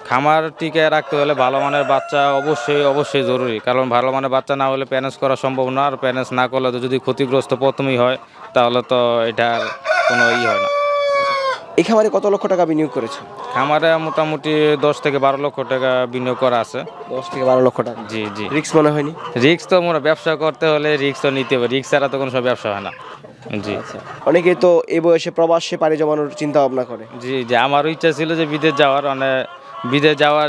খামার টিকে রাখতে হলে ভালো মানের বাচ্চা অবশ্যই জরুরি, কারণ ভালো মানের বাচ্চা না হলে প্যারেন্টস করা সম্ভব না, আর প্যারেন্টস না করলে তো যদি ক্ষতিগ্রস্ত প্রথমেই হয় তাহলে তো এটার কোনো হয় না। এই খামারে কত লক্ষ টাকা বিনিয়োগ করেছে? খামারে মোটামুটি 10 থেকে 12 লক্ষ টাকা বিনিয়োগ করা আছে। 10 থেকে 12 লক্ষ টাকা। জি জি। রিস্ক মনে হয়নি? রিস্ক তো ব্যবসা করতে হলে রিস্ক তো নিতে হবে, রিস্ক ছাড়া তো কোনো সব ব্যবসা হয় না। জি আচ্ছা, অনেকে তো এই বয়সে প্রবাসে পাড়ি জমানোর চিন্তা ভাবনা করে। জি জি, আমারও ইচ্ছা ছিল যে বিদেশ যাওয়ার, বিদেশ যাওয়ার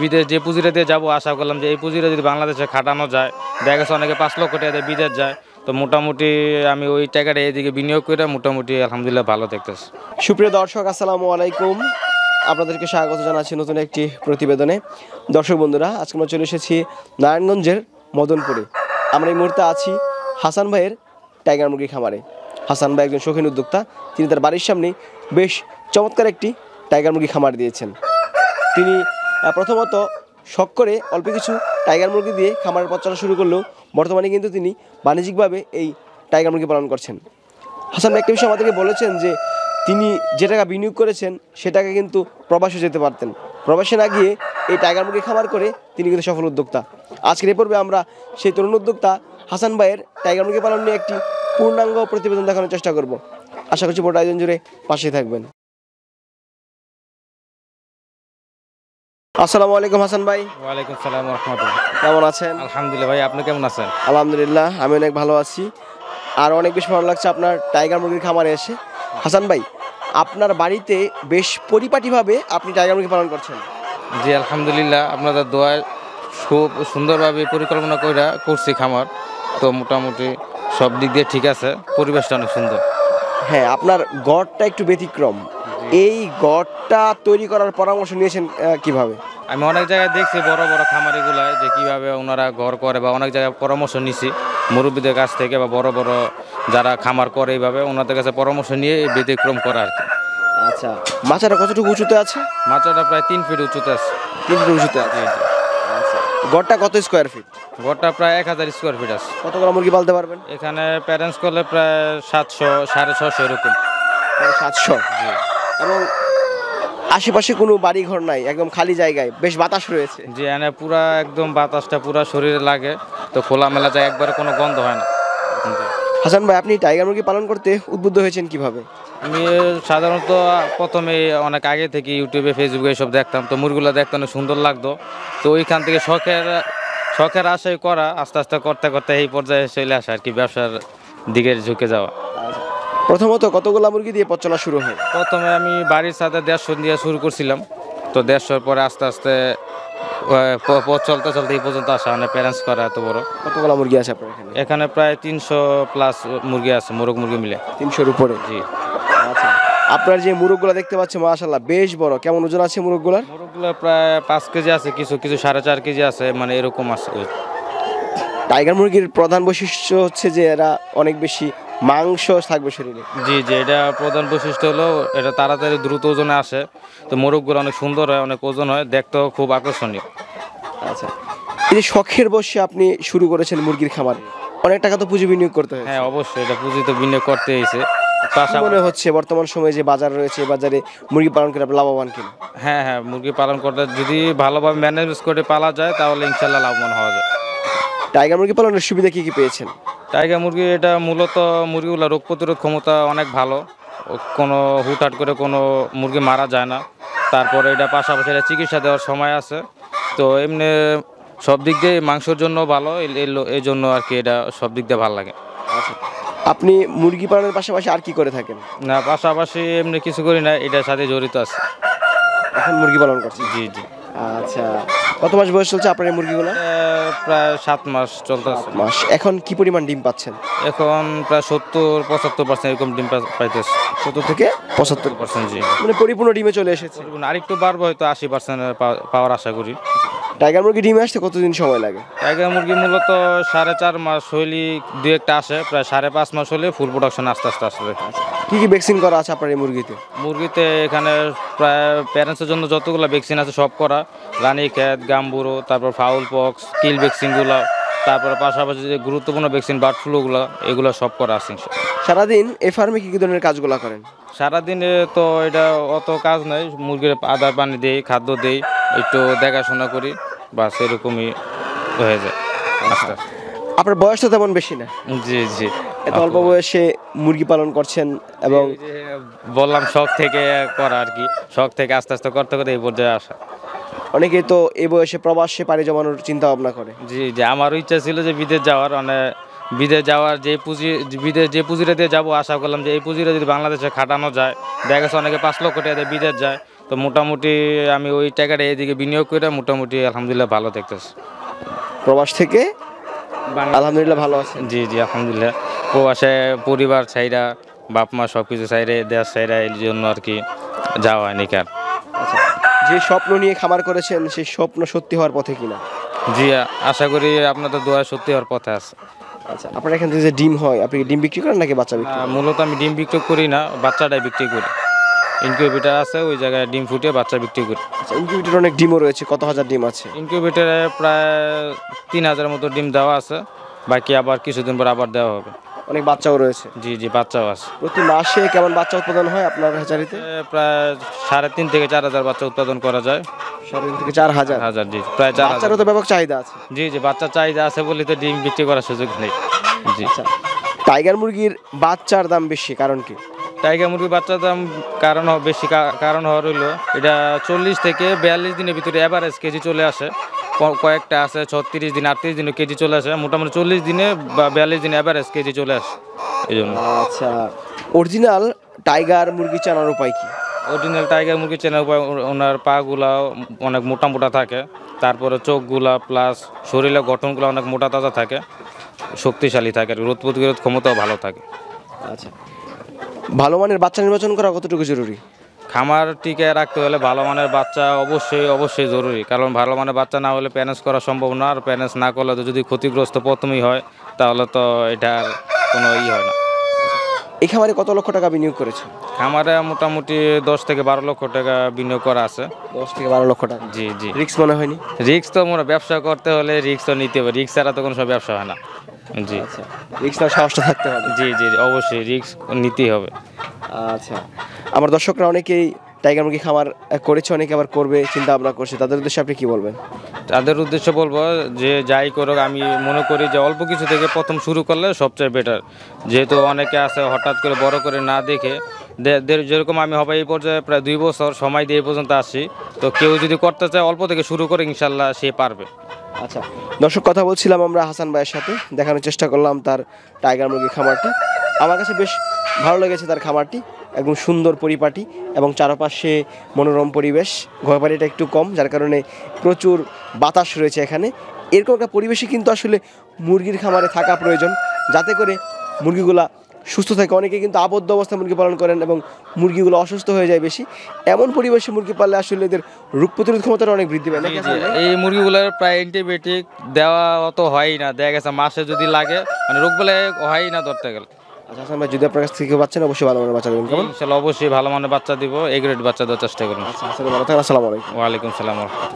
বিদেশ যে পুঁজিটা দিয়ে যাবো, আশা করলাম যে এই পুঁজিটা যদি বাংলাদেশে খাটানো যায়, দেখা গেছে অনেকে 5 লক্ষ টাকা দিয়ে বিদেশ যায়, তো মোটামুটি আমি ওই টাকাটা এইদিকে বিনিয়োগ করে মোটামুটি আলহামদুলিল্লাহ ভালো দেখতেছি। সুপ্রিয় দর্শক, আসসালামু আলাইকুম, আপনাদেরকে স্বাগত জানাচ্ছি নতুন একটি প্রতিবেদনে। দর্শক বন্ধুরা, আজকে আমরা চলে এসেছি নারায়ণগঞ্জের মদনপুরে। আমরা এই মুহূর্তে আছি হাসান ভাইয়ের টাইগার মুরগি খামারে। হাসান ভাই একজন শৌখিন উদ্যোক্তা, তিনি তার বাড়ির সামনে বেশ চমৎকার একটি টাইগার মুরগি খামার দিয়েছেন। তিনি প্রথমত শখ করে অল্প কিছু টাইগার মুরগি দিয়ে খামারের পথ চলা শুরু করলেও বর্তমানে কিন্তু তিনি বাণিজ্যিকভাবে এই টাইগার মুরগি পালন করছেন। হাসান ভাই একটা বিষয় আমাদেরকে বলেছেন যে তিনি যে টাকা বিনিয়োগ করেছেন সে টাকা কিন্তু প্রবাসে যেতে পারতেন, প্রবাসে না গিয়ে এই টাইগার মুরগি খামার করে তিনি কিন্তু সফল উদ্যোক্তা। আজকের এই পর্বে আমরা সেই তরুণ উদ্যোক্তা হাসান ভাইয়ের টাইগার মুরগি পালন নিয়ে একটি পূর্ণাঙ্গ প্রতিবেদন দেখানোর চেষ্টা করব। আশা করছি পুরো আয়োজন জুড়ে পাশে থাকবেন। আসসালামু আলাইকুম হাসান ভাই। ওয়ালাইকুম সালাম ওয়া রাহমাতুল্লাহ। কেমন আছেন? আলহামদুলিল্লাহ ভাই, আপনি কেমন আছেন? আলহামদুলিল্লাহ, আমি অনেক ভালো আছি। আর অনেক বেশি ভালো লাগছে আপনার টাইগার মুরগির খামারে এসে। হাসান ভাই, আপনার বাড়িতে বেশ পরিপাটিভাবে আপনি টাইগার মুরগি পালন করছেন। জি আলহামদুলিল্লাহ, আপনাদের দোয়ায় খুব সুন্দরভাবে পরিকল্পনা করছি খামার, তো মোটামুটি সব দিক দিয়ে ঠিক আছে, পরিবেশটা অনেক সুন্দর। হ্যাঁ, আপনার গড়টা একটু ব্যতিক্রম। এই গড়টা তৈরি করার পরামর্শ নিয়েছেন কিভাবে? আমি অনেক জায়গায় দেখছি বড় বড় খামারিগুলায় যে কীভাবে ওনারা ঘর করে, বা অনেক জায়গায় পরামর্শ নিছি মুরব্বীদের কাছ থেকে, বা বড় বড় যারা খামার করে এইভাবে ওনাদের কাছে পরামর্শ নিয়ে এই ব্যতিক্রম করা আর কি। আচ্ছা, মাচাটা কতটুকু উঁচুতে আছে? মাচাটা প্রায় 3 ফিট উঁচুতে আছে। 3 ফিট উঁচুতে আছে। আচ্ছা, গড়টা কত স্কোয়ার ফিট? ঘরটা প্রায় 1000 স্কোয়ার ফিট আছে। কতগুলো মুরগি পালতে পারবেন? এখানে প্যারেন্টস করলে প্রায় 700 650 এরকম। 700। এবং আশেপাশে কোনো বাড়ি ঘর নাই, একদম খালি জায়গায় বেশ বাতাস রয়েছে। জি, এনে পুরা একদম বাতাসটা পুরা শরীরে লাগে, তো খোলামেলা যায়, একবারে কোনো গন্ধ হয় না। হাসান ভাই, আপনি টাইগার মুরগি পালন করতে উদ্বুদ্ধ হয়েছেন কিভাবে? আমি সাধারণত প্রথমে অনেক আগে থেকে ইউটিউবে ফেসবুকে সব দেখতাম, তো মুরগুলো দেখতে অনেক সুন্দর লাগতো, তো ওইখান থেকে শখের আশায় করা, আস্তে আস্তে করতে করতে এই পর্যায়ে চলে আসা আর কি, ব্যবসার দিকে ঝুঁকে যাওয়া। প্রথমত কতগুলো মুরগি দিয়ে পথ চলা শুরু হয়? প্রথমে আমি বাড়ির সাথে 150 দিয়ে শুরু করছিলাম, তো 150 পরে আস্তে আস্তে পথ চলতে চলতে এই পর্যন্ত আসা, মানে প্যারেন্টস করা এত বড়। কতগুলো মুরগি আছে আপনার এখানে? এখানে প্রায় 300 প্লাস মুরগি আছে, মোরগ মুরগি মিলে 300-র উপরে। জি। আচ্ছা, আপনার যে মুরগগুলো দেখতে পাচ্ছি মাশাআল্লাহ বেশ বড়, কেমন ওজন আছে মুরগগুলোর? মুরগগুলো প্রায় 5 কেজি আছে, কিছু কিছু 4.5 কেজি আছে, মানে এরকম আছে। টাইগার মুরগির প্রধান বৈশিষ্ট্য হচ্ছে যে এরা অনেক বেশি মাংস থাকবে শরীরে। জি জি, এটা প্রধান বৈশিষ্ট্য হলো এটা তাড়াতাড়ি দ্রুত ওজনে আসে, তো মোরগগুলো অনেক সুন্দর হয়, অনেক ওজন হয়, দেখতেও খুব আকর্ষণীয়। আচ্ছা, এই যে শখের বশে আপনি শুরু করেছেন মুরগির খামার, অনেক টাকা তো পুঁজি বিনিয়োগ করতে হয়। হ্যাঁ অবশ্যই, এটা পুঁজি তো বিনিয়োগ করতে হয়েছে। মনে হচ্ছে বর্তমান সময়ে যে বাজার রয়েছে, বাজারে মুরগি পালন করে লাভবান কিনা? হ্যাঁ হ্যাঁ, মুরগি পালন করতে যদি ভালোভাবে ম্যানেজ করে পালা যায় তাহলে ইনশাল্লাহ লাভবান হওয়া যায়। টাইগার মুরগি পালনের সুবিধা কি কি পেয়েছেন? টাইগার মুরগি এটা মূলত মুরগিগুলো রোগ প্রতিরোধ ক্ষমতা অনেক ভালো, কোনো হুটহাট করে কোনো মুরগি মারা যায় না। তারপরে এটা পাশাপাশি এটা চিকিৎসা দেওয়ার সময় আছে, তো এমনি সব দিক দিয়ে মাংসের জন্য ভালো, এই জন্য আর কি এটা সব দিক দিয়ে ভালো লাগে। আচ্ছা, আপনি মুরগি পালনের পাশাপাশি আর কি করে থাকেন? না, পাশাপাশি এমনি কিছু করি না, এটার সাথে জড়িত আছে। এখন মুরগি পালন করছেন? জি জি। আচ্ছা, কত মাস বয়স চলছে আপনার এই মুরগিগুলো? প্রায় 7 মাস চলতেছে। মাস। এখন কি পরিমাণ ডিম পাচ্ছেন? এখন প্রায় 70-75% এরকম ডিম পাইতেছে। 70 থেকে 75%। জি, মানে পরিপূর্ণ ডিমে চলে এসেছে। আরেকটু বাড়বে, হয়তো 80% পাওয়ার আশা করি। টাইগার মুরগি ডিমে আসতে কতদিন সময় লাগে? টাইগার মুরগি মূলত 4.5 মাস হইলে দু একটা আসে, প্রায় 5.5 মাস হলে ফুল প্রোডাকশন আস্তে আস্তে আসবে। কি কি ভ্যাকসিন করা আছে আপনার এই মুরগিতে? মুরগিতে এখানে প্রায় প্যারেন্টসের জন্য যতগুলো ভ্যাকসিন আছে সব করা, রানীক্ষেত, গাম্বুরো, তারপর ফাউল পক্স, কিল ভ্যাকসিনগুলো তারপরে পাশাপাশি যে গুরুত্বপূর্ণ ভ্যাকসিন বার্ড ফ্লুগুলো এগুলো সব করা আছে ইনশাল্লাহ। সারাদিন এই ফার্মে কি কি ধরনের কাজগুলো করেন? সারাদিনে তো এটা অত কাজ নাই, মুরগির আদার পানি দেই, খাদ্য দেই, একটু দেখাশোনা করি, বাস এরকমই হয়ে যায় আস্তে আস্তে। আপনার বয়স তো তেমন বেশি না, জি জি। এত অল্প বয়সে মুরগি পালন করছেন এবং এই যে বললাম শখ থেকে করা আর কি, শখ থেকে আস্তে আস্তে করতে করতে এই পর্যায়ে আসা। অনেকেই তো এই বয়সে প্রবাসে পাড়ি জমানোর চিন্তা ভাবনা করে। জি জি, আমারও ইচ্ছা ছিল যে বিদেশ যাওয়ার, মানে বিদেশ যাওয়ার যে পুঁজি, বিদেশ যে পুঁজিটা দিয়ে যাবো, আশা করলাম যে এই পুঁজিটা যদি বাংলাদেশে খাটানো যায়, দেখা গেছে অনেকে 5 লক্ষ টাকা দিয়ে বিদেশ যায়, তো মোটামুটি আমি ওই টাকাটা এইদিকে বিনিয়োগ করে মোটামুটি আলহামদুলিল্লাহ ভালো দেখতেছি। প্রবাস থেকে আলহামদুলিল্লাহ ভালো আছেন। জি জি আলহামদুলিল্লাহ। প্রবাসে পরিবার চাইরা, বাপ মা সব কিছু চাইরে, দেশ চাইরা, এই জন্য আর কি যাওয়া হয়নি কার। আচ্ছা, যে স্বপ্ন নিয়ে খামার করেছেন সেই স্বপ্ন সত্যি হওয়ার পথে কিনা? জি, আশা করি আপনাদের দোয়া সত্যি হওয়ার পথে আছে। আচ্ছা, আপনার এখান থেকে যে ডিম হয়, আপনি কি ডিম বিক্রি করেন নাকি বাচ্চা বিক্রি করেন? মূলত আমি ডিম বিক্রি করি না, বাচ্চাটাই বিক্রি করি। ইনকিউবেটার আছে, ওই জায়গায় ডিম ফুটিয়ে বাচ্চা বিক্রি করি। আচ্ছা, ইনকিউবেটর অনেক ডিমও রয়েছে, কত হাজার ডিম আছে? ইনকিউবেটারে প্রায় 3000 মতো ডিম দেওয়া আছে, বাকি আবার কিছুদিন পর আবার দেওয়া হবে। অনেক বাচ্চাও রয়েছে। জি জি, বাচ্চাও আছে। প্রতি মাসে কেমন বাচ্চা উৎপাদন হয় আপনার হ্যাচারিতে? প্রায় 3.5 থেকে 4000 বাচ্চা উৎপাদন করা যায়। 3.5 থেকে 4000। হাজার, জি প্রায় 4000। বাচ্চারও তো ব্যাপক চাহিদা আছে। জি জি, বাচ্চার চাহিদা আছে বলে তো ডিম বিক্রি করার সুযোগ নেই। জি। আচ্ছা, টাইগার মুরগির বাচ্চার দাম বেশি কারণ কি? টাইগার মুরগির বাচ্চার দাম বেশি কারণ হওয়ার হইলো এটা 40 থেকে 42 দিনের ভিতরে অ্যাভারেজ কেজি চলে আসে। কয়েকটা আছে 36 দিন, 38 দিনে কেজি চলে আসে, মোটামুটি 40 দিনে বা 42 দিনে অ্যাভারেজ কেজি চলে আসে এই জন্য। আচ্ছা, অরিজিনাল টাইগার মুরগি চানার উপায় কি? অরিজিনাল টাইগার মুরগি চেনার উপায়, ওনার পাগুলা অনেক মোটা মোটা থাকে, তারপরে চোখগুলা প্লাস শরীরের গঠনগুলো অনেক মোটা তাজা থাকে, শক্তিশালী থাকে, রোগ প্রতিরোধ ক্ষমতাও ভালো থাকে। আচ্ছা, ভালো মানের বাচ্চা নির্বাচন করা কতটুকু জরুরি? খামার টিকে রাখতে হলে ভালো মানের বাচ্চা অবশ্যই জরুরি, কারণ ভালো মানের বাচ্চা না হলে প্যানেজ করা সম্ভব না, আর প্যানেজ না করলে তো যদি ক্ষতিগ্রস্ত প্রথমেই হয় তাহলে তো এটার কোনো হয় না। এই খামারে কত লক্ষ টাকা বিনিয়োগ করেছে? খামারে মোটামুটি 10 থেকে 12 লক্ষ টাকা বিনিয়োগ করা আছে। 10 থেকে 12 লক্ষ টাকা। জি জি। রিস্ক মনে হয়নি? রিস্ক তো ব্যবসা করতে হলে রিস্ক তো নিতে হবে, রিস্ক ছাড়া তো কোনো সব ব্যবসা হয় না। জি। আচ্ছা, রিস্ক নেওয়ার সাহসটা থাকতে হবে। জি জি, অবশ্যই রিস্ক নিতেই হবে। আচ্ছা, আমার দর্শকরা অনেকেই টাইগার মুরগি খামার করেছে, অনেকে আবার করবে চিন্তা ভাবনা করছে, তাদের উদ্দেশ্যে আপনি কি বলবেন? তাদের উদ্দেশ্যে বলবো যে যাই করুক, আমি মনে করি যে অল্প কিছু থেকে প্রথম শুরু করলে সবচেয়ে বেটার, যেহেতু অনেকে আছে হঠাৎ করে বড় করে না দেখে, যেরকম আমি হবে এই পর্যায়ে প্রায় 2 বছর সময় দিয়ে এই পর্যন্ত আসি, তো কেউ যদি করতে চায় অল্প থেকে শুরু করে ইনশাল্লাহ সে পারবে। আচ্ছা, দর্শক, কথা বলছিলাম আমরা হাসান ভাইয়ের সাথে, দেখানোর চেষ্টা করলাম তার টাইগার মুরগি খামারটি। আমার কাছে বেশ ভালো লেগেছে তার খামারটি, একদম সুন্দর পরিপাটি এবং চারপাশে মনোরম পরিবেশ। ঘরবাড়িটা একটু কম, যার কারণে প্রচুর বাতাস রয়েছে এখানে। এরকম একটা পরিবেশে কিন্তু আসলে মুরগির খামারে থাকা প্রয়োজন, যাতে করে মুরগিগুলা সুস্থ থাকে। অনেকে কিন্তু আবদ্ধ অবস্থায় মুরগি পালন করেন এবং মুরগিগুলো অসুস্থ হয়ে যায় বেশি। এমন পরিবেশে মুরগি পাললে আসলে এদের রোগ প্রতিরোধ ক্ষমতাটা অনেক বৃদ্ধি পায়। এই মুরগিগুলোর প্রায় অ্যান্টিবায়োটিক দেওয়া অত হয়ই না, দেখা গেছে মাসে যদি লাগে, মানে রোগ বলে হয়ই না ধরতে গেলে। আচ্ছা হাসান ভাই, যদি আপনার কাছ থেকে বাচ্চা অবশ্যই ভালো মানের বাচ্চা দেবেন, কেমন? ইনশাল্লাহ অবশ্যই ভালো মানের বাচ্চা দিব, এ গ্রেড বাচ্চা দেওয়ার চেষ্টা করুন। আচ্ছা, আসসালামু আলাইকুম। ওয়ালাইকুম সালাম।